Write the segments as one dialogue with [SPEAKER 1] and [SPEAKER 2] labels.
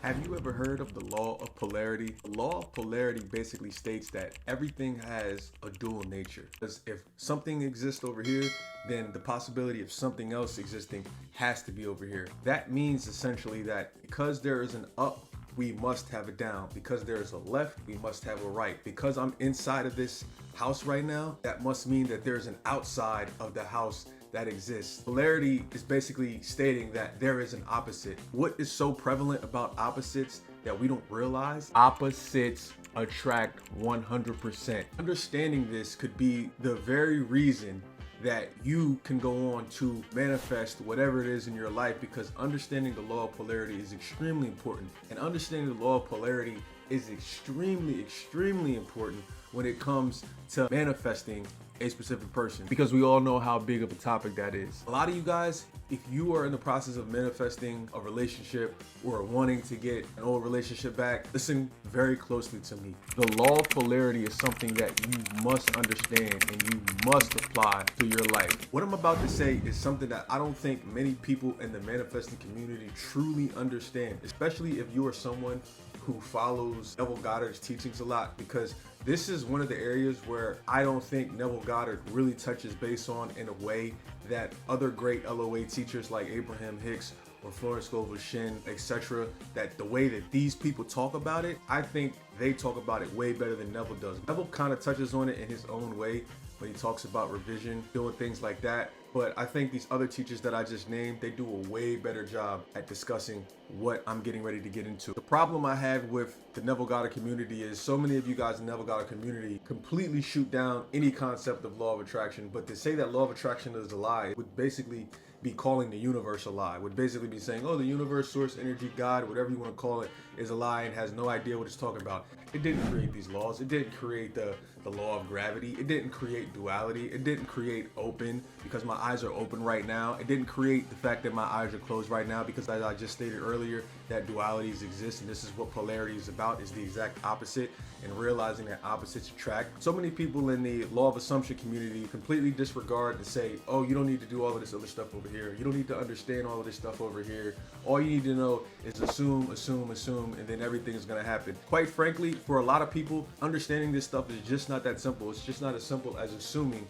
[SPEAKER 1] Have you ever heard of the law of polarity? The law of polarity basically states that everything has a dual nature. Because if something exists over here, then the possibility of something else existing has to be over here. That means essentially that because there is an up, we must have a down. Because there is a left, we must have a right. Because I'm inside of this house right now, that must mean that there's an outside of the house that exists. Polarity is basically stating that there is an opposite. What is so prevalent about opposites that we don't realize? Opposites attract 100%. Understanding this could be the very reason that you can go on to manifest whatever it is in your life, because understanding the law of polarity is extremely important. And understanding the law of polarity is extremely important when it comes to manifesting a specific person, because we all know how big of a topic that is. A lot of you guys, if you are in the process of manifesting a relationship or wanting to get an old relationship back, listen very closely to me. The law of polarity is something that you must understand and you must apply to your life. What I'm about to say is something that I don't think many people in the manifesting community truly understand, especially if you are someone who follows Neville Goddard's teachings a lot, because this is one of the areas where I don't think Neville Goddard really touches base on in a way that other great LOA teachers like Abraham Hicks or Florence Scovel Shin, etc., that the way that these people talk about it, I think they talk about it way better than Neville does. Neville kind of touches on it in his own way when he talks about revision, doing things like that. But I think these other teachers that I just named, they do a way better job at discussing what I'm getting ready to get into. The problem I have with the Neville Goddard community is so many of you guys in the Neville Goddard community completely shoot down any concept of law of attraction. But to say that law of attraction is a lie would basically be calling the universe a lie, would basically be saying, oh, the universe, source, energy, God, whatever you want to call it, is a lie and has no idea what it's talking about. It didn't create these laws. It didn't create the law of gravity. It didn't create duality. It didn't create open because my eyes are open right now. It didn't create the fact that my eyes are closed right now, because as I just stated earlier, that dualities exist, and this is what polarity is about, is the exact opposite, and realizing that opposites attract. So many people in the law of assumption community completely disregard and say, oh, you don't need to do all of this other stuff over here. You don't need to understand all of this stuff over here. All you need to know is assume, and then everything is going to happen. Quite frankly, for a lot of people, understanding this stuff is just not that simple. It's just not as simple as assuming,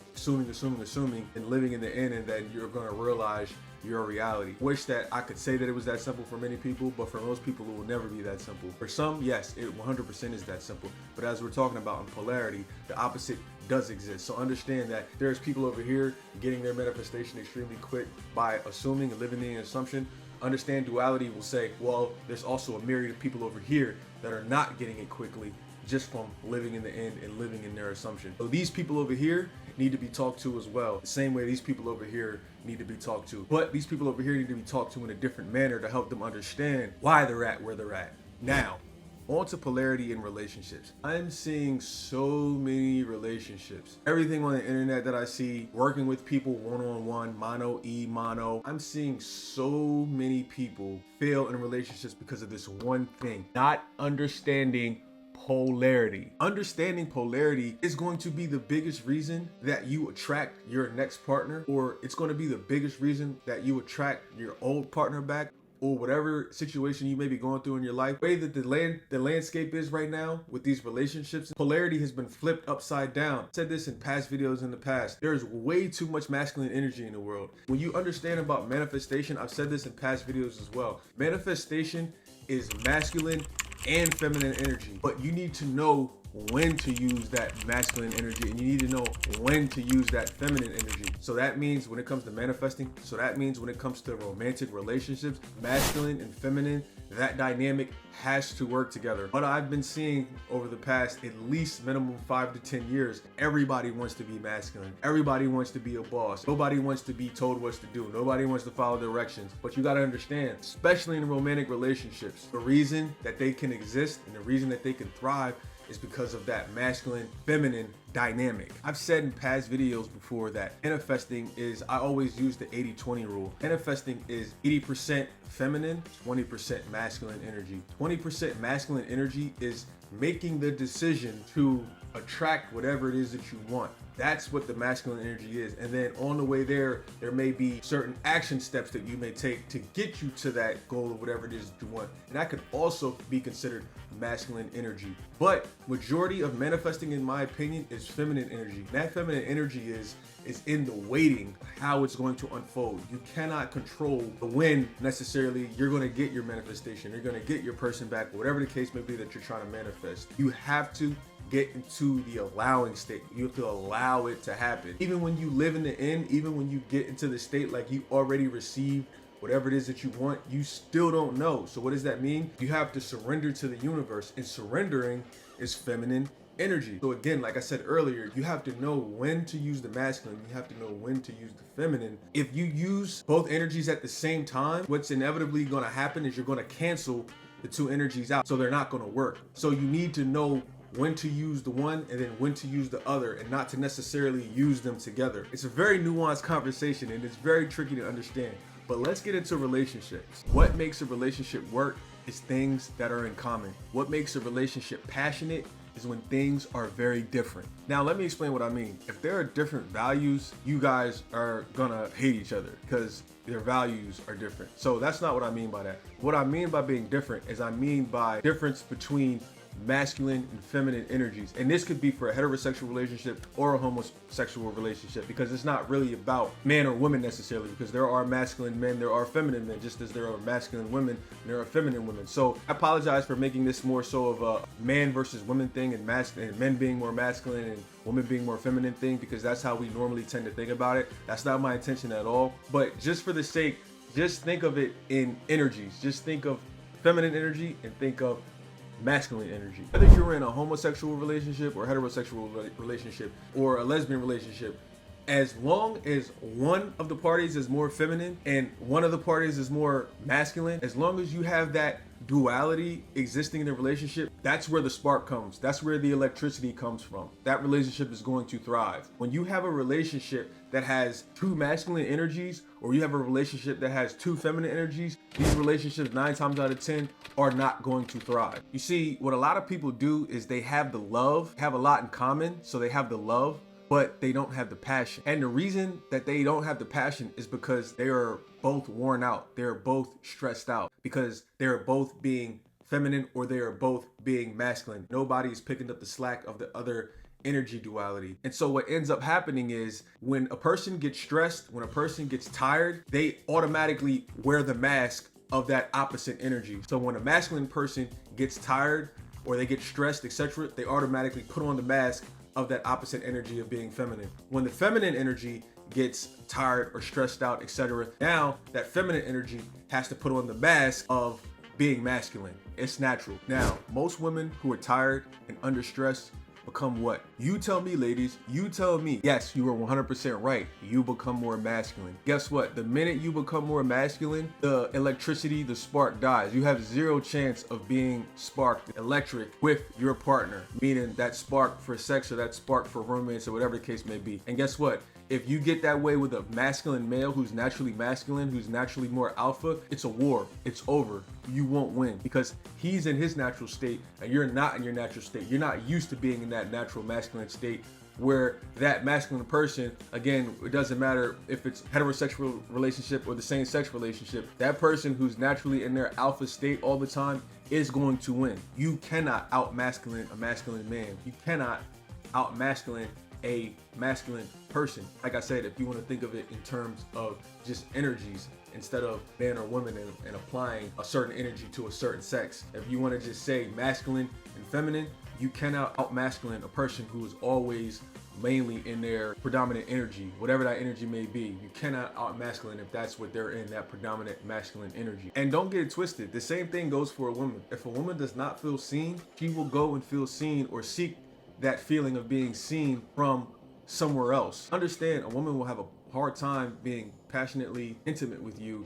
[SPEAKER 1] and living in the end, and then you're going to realize your reality. Wish that I could say that it was that simple for many people, but for most people, it will never be that simple. For some, yes, it 100% is that simple. But as we're talking about in polarity, the opposite does exist. So understand that there's people over here getting their manifestation extremely quick by assuming and living in an assumption. Understand duality will say, well, there's also a myriad of people over here that are not getting it quickly, just from living in the end and living in their assumption. So these people over here need to be talked to as well, the same way these people over here need to be talked to. But these people over here need to be talked to in a different manner to help them understand why they're at where they're at. Now, on to polarity in relationships. I'm seeing so many relationships. Everything on the internet that I see, working with people one-on-one, mono. I'm seeing so many people fail in relationships because of this one thing: not understanding polarity. Understanding polarity is going to be the biggest reason that you attract your next partner, or it's going to be the biggest reason that you attract your old partner back, or whatever situation you may be going through in your life. The way that the landscape is right now with these relationships, polarity has been flipped upside down. I said this in past videos in the past. There's way too much masculine energy in the world. When you understand about manifestation, I've said this in past videos as well. Manifestation is masculine and feminine energy, but you need to know when to use that masculine energy, and you need to know when to use that feminine energy. So that means when it comes to manifesting, when it comes to romantic relationships, masculine and feminine, that dynamic has to work together. What I've been seeing over the past at least minimum 5 to 10 years, everybody wants to be masculine. Everybody wants to be a boss. Nobody wants to be told what to do. Nobody wants to follow directions. But you got to understand, especially in romantic relationships, the reason that they can exist and the reason that they can thrive is because of that masculine feminine dynamic. I've said in past videos before that manifesting is, I always use the 80-20 rule. Manifesting is 80% feminine, 20% masculine energy. 20% masculine energy is making the decision to attract whatever it is that you want. That's what the masculine energy is. And then on the way there may be certain action steps that you may take to get you to that goal of whatever it is that you want. And that could also be considered masculine energy. But majority of manifesting, in my opinion, is feminine energy. That feminine energy is in the waiting, how it's going to unfold. You cannot control the when necessarily you're going to get your manifestation. You're going to get your person back, whatever the case may be that you're trying to manifest. You have to get into the allowing state. You have to allow it to happen. Even when you live in the end, even when you get into the state like you already received whatever it is that you want, you still don't know. So what does that mean? You have to surrender to the universe, and surrendering is feminine energy. So again, like I said earlier, you have to know when to use the masculine, you have to know when to use the feminine. If you use both energies at the same time, what's inevitably going to happen is you're going to cancel the two energies out, so they're not going to work. So you need to know when to use the one and then when to use the other, and not to necessarily use them together. It's a very nuanced conversation and it's very tricky to understand. But let's get into relationships. What makes a relationship work is things that are in common. What makes a relationship passionate is when things are very different. Now, let me explain what I mean. If there are different values, you guys are gonna hate each other because their values are different. So that's not what I mean by that. What I mean by being different is I mean by difference between masculine and feminine energies. And this could be for a heterosexual relationship or a homosexual relationship, because it's not really about man or woman necessarily, because there are masculine men, there are feminine men, just as there are masculine women and there are feminine women. So I apologize for making this more so of a man versus women thing, and men being more masculine and women being more feminine thing, because that's how we normally tend to think about it. That's not my intention at all. But just for the sake, just think of it in energies. Just think of feminine energy and think of masculine energy. Whether you're in a homosexual relationship or heterosexual relationship or a lesbian relationship, as long as one of the parties is more feminine and one of the parties is more masculine, as long as you have that duality existing in a relationship, that's where the spark comes. That's where the electricity comes from. That relationship is going to thrive. When you have a relationship that has two masculine energies, or you have a relationship that has two feminine energies, these relationships 9 times out of 10 are not going to thrive. You see, what a lot of people do is they have the love, have a lot in common, so they have the love, but they don't have the passion. And the reason that they don't have the passion is because they are both worn out. They're both stressed out because they're both being feminine or they are both being masculine. Nobody's picking up the slack of the other energy duality. And so what ends up happening is when a person gets stressed, when a person gets tired, they automatically wear the mask of that opposite energy. So when a masculine person gets tired or they get stressed, etc., they automatically put on the mask of that opposite energy of being feminine. When the feminine energy gets tired or stressed out, etc., now that feminine energy has to put on the mask of being masculine. It's natural. Now, most women who are tired and under stress become what? You tell me, ladies. You tell me. Yes, you are 100% right. You become more masculine. Guess what? The minute you become more masculine, the electricity, the spark dies. You have zero chance of being sparked electric with your partner, meaning that spark for sex or that spark for romance or whatever the case may be. And guess what? If you get that way with a masculine male who's naturally masculine, who's naturally more alpha, it's a war. It's over. You won't win because he's in his natural state and you're not in your natural state. You're not used to being in that natural masculine state where that masculine person, again, it doesn't matter if it's heterosexual relationship or the same sex relationship, that person who's naturally in their alpha state all the time is going to win. You cannot out-masculine a masculine man. You cannot out-masculine a masculine person. Like I said, if you want to think of it in terms of just energies instead of man or woman and applying a certain energy to a certain sex. If you want to just say masculine and feminine, you cannot out-masculine a person who is always mainly in their predominant energy, whatever that energy may be. You cannot out-masculine if that's what they're in, that predominant masculine energy. And don't get it twisted. The same thing goes for a woman. If a woman does not feel seen, she will go and feel seen or seek that feeling of being seen from somewhere else. Understand, a woman will have a hard time being passionately intimate with you.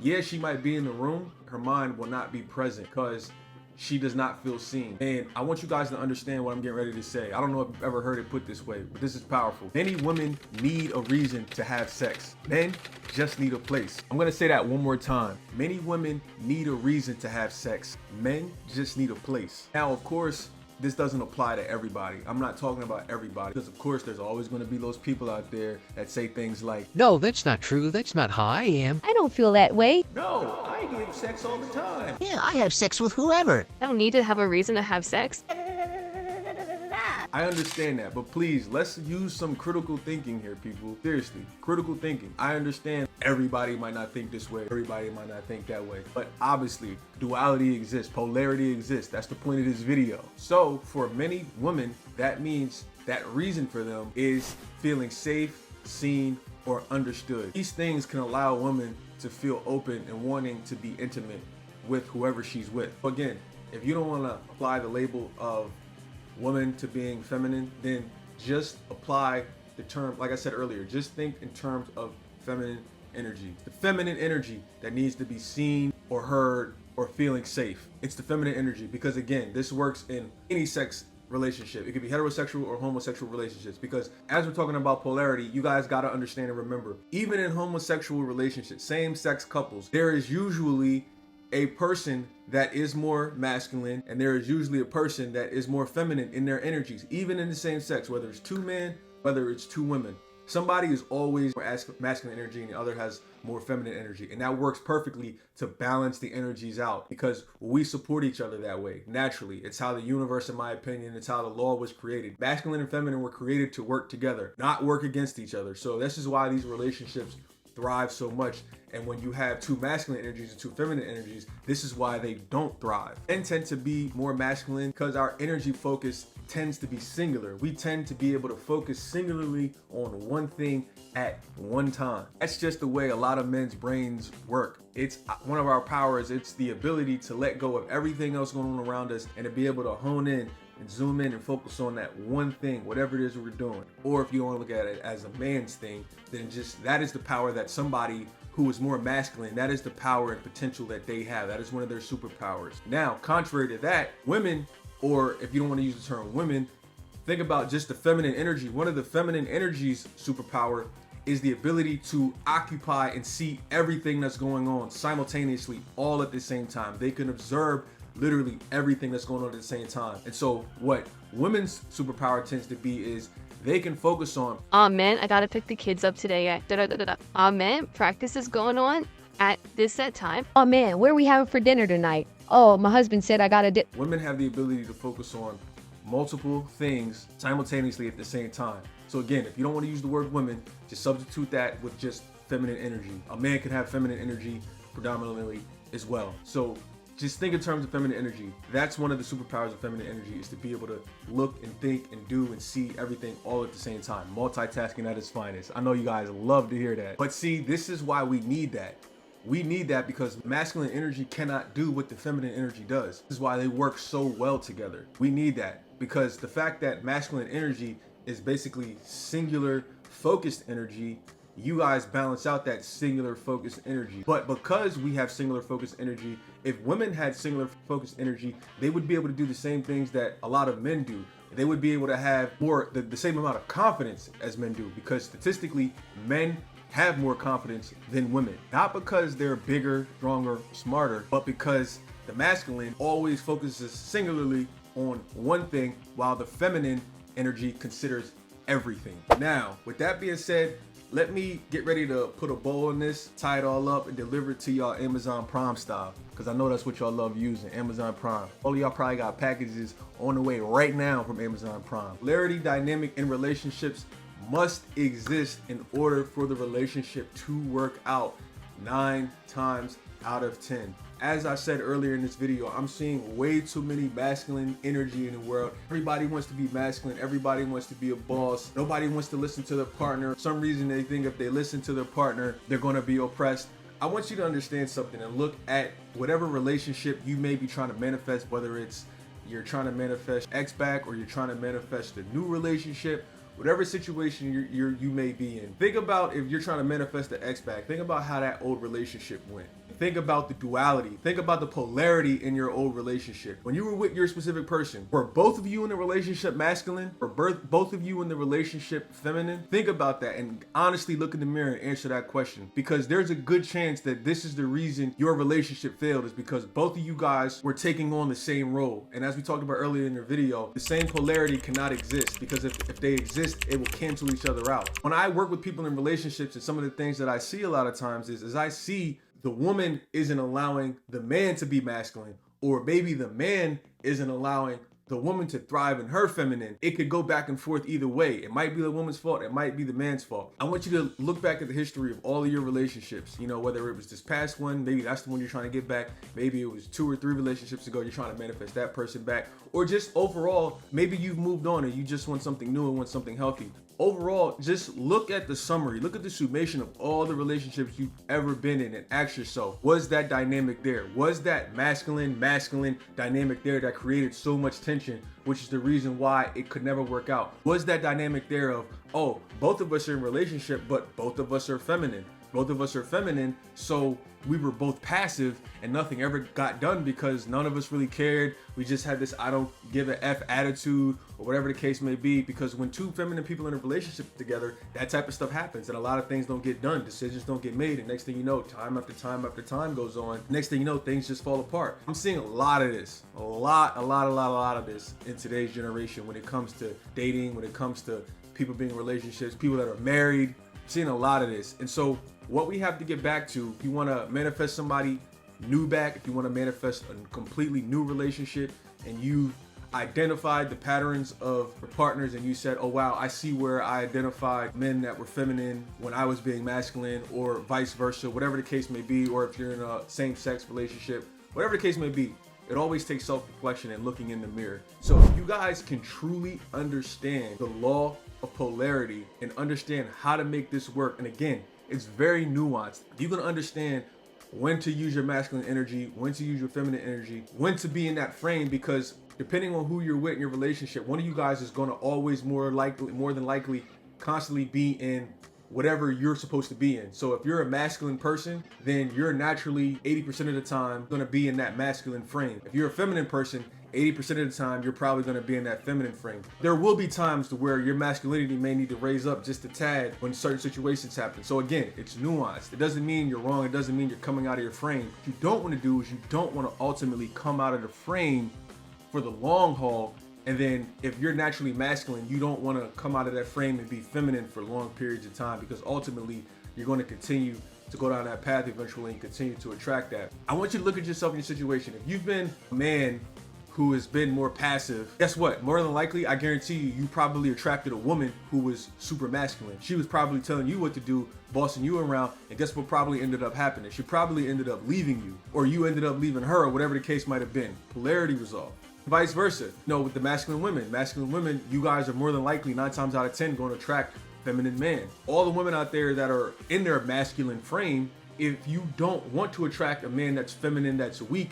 [SPEAKER 1] Yeah, she might be in the room, her mind will not be present because she does not feel seen. And I want you guys to understand what I'm getting ready to say. I don't know if you've ever heard it put this way, but this is powerful. Many women need a reason to have sex. Men just need a place. I'm gonna say that one more time. Many women need a reason to have sex. Men just need a place. Now, of course, this doesn't apply to everybody. I'm not talking about everybody, because of course there's always going to be those people out there that say things like,
[SPEAKER 2] "No, that's not true. That's not how I am.
[SPEAKER 3] I don't feel that way.
[SPEAKER 1] No, I give sex all the time.
[SPEAKER 4] Yeah, I have sex with whoever.
[SPEAKER 3] I don't need to have a reason to have sex."
[SPEAKER 1] I understand that, but please, let's use some critical thinking here, people. Seriously, critical thinking. I understand everybody might not think this way, everybody might not think that way, but obviously duality exists, polarity exists. That's the point of this video. So for many women, that means that reason for them is feeling safe, seen, or understood. These things can allow a woman to feel open and wanting to be intimate with whoever she's with. Again, if you don't want to apply the label of woman to being feminine, then just apply the term, like I said earlier, just think in terms of feminine energy. The feminine energy that needs to be seen or heard or feeling safe. It's the feminine energy, because again, this works in any sex relationship. It could be heterosexual or homosexual relationships, because as we're talking about polarity, you guys got to understand and remember, even in homosexual relationships, same-sex couples, there is usually a person that is more masculine and there is usually a person that is more feminine in their energies, even in the same sex, whether it's two men, whether it's two women. Somebody is always more masculine energy and the other has more feminine energy, and that works perfectly to balance the energies out, because we support each other that way naturally. It's how the universe, in my opinion, it's how the law was created. Masculine and feminine were created to work together, not work against each other. So this is why these relationships thrive so much. And when you have two masculine energies and two feminine energies, this is why they don't thrive. Men tend to be more masculine because our energy focus tends to be singular. We tend to be able to focus singularly on one thing at one time. That's just the way a lot of men's brains work. It's one of our powers. It's the ability to let go of everything else going on around us and to be able to hone in and zoom in and focus on that one thing, whatever it is we're doing. Or if you don't look at it as a man's thing, then just that is the power that somebody who is more masculine, that is the power and potential that they have. That is one of their superpowers. Now, contrary to that, women, or if you don't want to use the term women, think about just the feminine energy. One of the feminine energy's superpower is the ability to occupy and see everything that's going on simultaneously, all at the same time. They can observe literally everything that's going on at the same time. And so what women's superpower tends to be is they can focus on,
[SPEAKER 3] "Oh man, I gotta pick the kids up today at da-da-da-da-da. Oh man, practice is going on at this set time. Oh man, where are we having for dinner tonight? Oh, my husband said I gotta
[SPEAKER 1] women have the ability to focus on multiple things simultaneously at the same time. So again, if you don't want to use the word women, just substitute that with just feminine energy. A man can have feminine energy predominantly as well. So just think in terms of feminine energy. That's one of the superpowers of feminine energy, is to be able to look and think and do and see everything all at the same time. Multitasking at its finest. I know you guys love to hear that. But see, this is why we need that. We need that because masculine energy cannot do what the feminine energy does. This is why they work so well together. We need that because the fact that masculine energy is basically singular focused energy, you guys balance out that singular focused energy. But because we have singular focused energy, if women had singular focused energy, they would be able to do the same things that a lot of men do. They would be able to have more, the same amount of confidence as men do, because statistically, men have more confidence than women. Not because they're bigger, stronger, smarter, but because the masculine always focuses singularly on one thing, while the feminine energy considers everything. Now, with that being said, let me get ready to put a bow on this, tie it all up, and deliver it to y'all Amazon Prime style, because I know that's what y'all love using, Amazon Prime. All of y'all probably got packages on the way right now from Amazon Prime. Polarity dynamic in relationships must exist in order for the relationship to work out 9 times out of 10. As I said earlier in this video, I'm seeing way too many masculine energy in the world. Everybody wants to be masculine. Everybody wants to be a boss. Nobody wants to listen to their partner. For some reason they think if they listen to their partner, they're going to be oppressed. I want you to understand something and look at whatever relationship you may be trying to manifest, whether it's you're trying to manifest X back or you're trying to manifest a new relationship. Whatever situation you may be in, think about if you're trying to manifest the X back. Think about how that old relationship went. think about the duality. Think about the polarity in your old relationship. When you were with your specific person, were both of you in the relationship masculine? Or both of you in the relationship feminine? Think about that and honestly look in the mirror and answer that question, because there's a good chance that this is the reason your relationship failed, is because both of you guys were taking on the same role. And as we talked about earlier in the video, the same polarity cannot exist, because if they exist, it will cancel each other out. When I work with people in relationships, and some of the things that I see a lot of times is I see the woman isn't allowing the man to be masculine, or maybe the man isn't allowing the woman to thrive in her feminine. It could go back and forth either way. It might be the woman's fault, it might be the man's fault. I want you to look back at the history of all of your relationships. You know, whether it was this past one, maybe that's the one you're trying to get back. Maybe it was 2 or 3 relationships ago, you're trying to manifest that person back. Or just overall, maybe you've moved on and you just want something new and want something healthy. Overall, just look at the summary, look at the summation of all the relationships you've ever been in and ask yourself, was that dynamic there? Was that masculine dynamic there that created so much tension, which is the reason why it could never work out? Was that dynamic there of, oh, both of us are in a relationship, but both of us are feminine? Both of us are feminine, so we were both passive and nothing ever got done because none of us really cared. We just had this I don't give a F attitude, or whatever the case may be, because when 2 feminine people in a relationship together, that type of stuff happens and a lot of things don't get done, decisions don't get made, and next thing you know, time after time after time goes on. Next thing you know, things just fall apart. I'm seeing a lot of this, a lot of this in today's generation when it comes to dating, when it comes to people being in relationships, people that are married. I'm seeing a lot of this. And so what we have to get back to, if you want to manifest somebody new back, if you want to manifest a completely new relationship, and you identified the patterns of your partners and you said, oh wow, I see where I identified men that were feminine when I was being masculine, or vice versa, whatever the case may be, or if you're in a same-sex relationship, whatever the case may be, it always takes self-reflection and looking in the mirror. So if you guys can truly understand the law of polarity and understand how to make this work, and again, it's very nuanced. You're gonna understand when to use your masculine energy, when to use your feminine energy, when to be in that frame, because depending on who you're with in your relationship, one of you guys is gonna always more than likely constantly be in whatever you're supposed to be in. So if you're a masculine person, then you're naturally 80% of the time gonna be in that masculine frame. If you're a feminine person, 80% of the time, you're probably gonna be in that feminine frame. There will be times to where your masculinity may need to raise up just a tad when certain situations happen. So again, it's nuanced. It doesn't mean you're wrong. It doesn't mean you're coming out of your frame. What you don't wanna do is you don't wanna ultimately come out of the frame for the long haul. And then if you're naturally masculine, you don't wanna come out of that frame and be feminine for long periods of time, because ultimately you're gonna continue to go down that path eventually and continue to attract that. I want you to look at yourself in your situation. If you've been a man who has been more passive, guess what? More than likely, I guarantee you probably attracted a woman who was super masculine. She was probably telling you what to do, bossing you around, and guess what probably ended up happening? She probably ended up leaving you, or you ended up leaving her, or whatever the case might have been. Polarity was off. Vice versa. No, with the masculine women, you guys are more than likely 9 times out of 10 going to attract feminine men. All the women out there that are in their masculine frame, if you don't want to attract a man that's feminine, that's weak,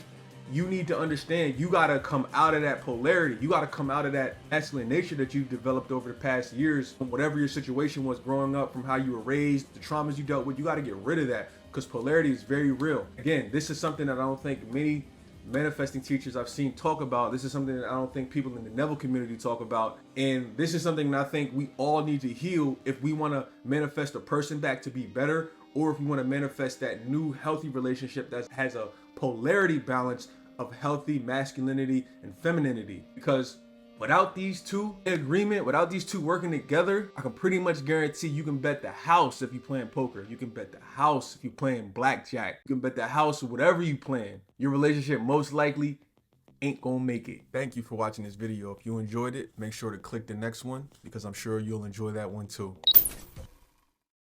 [SPEAKER 1] you need to understand you got to come out of that polarity. You got to come out of that masculine nature that you've developed over the past years, from whatever your situation was growing up, from how you were raised, the traumas you dealt with. You got to get rid of that, because polarity is very real. Again, this is something that I don't think many manifesting teachers I've seen talk about. This is something that I don't think people in the Neville community talk about. And this is something that I think we all need to heal if we want to manifest a person back to be better, or if we want to manifest that new healthy relationship that has a polarity balance of healthy masculinity and femininity. Because without these two in agreement, without these two working together, I can pretty much guarantee you can bet the house if you're playing poker. You can bet the house if you're playing blackjack. You can bet the house or whatever you playing. Your relationship most likely ain't gonna make it. Thank you for watching this video. If you enjoyed it, make sure to click the next one, because I'm sure you'll enjoy that one too.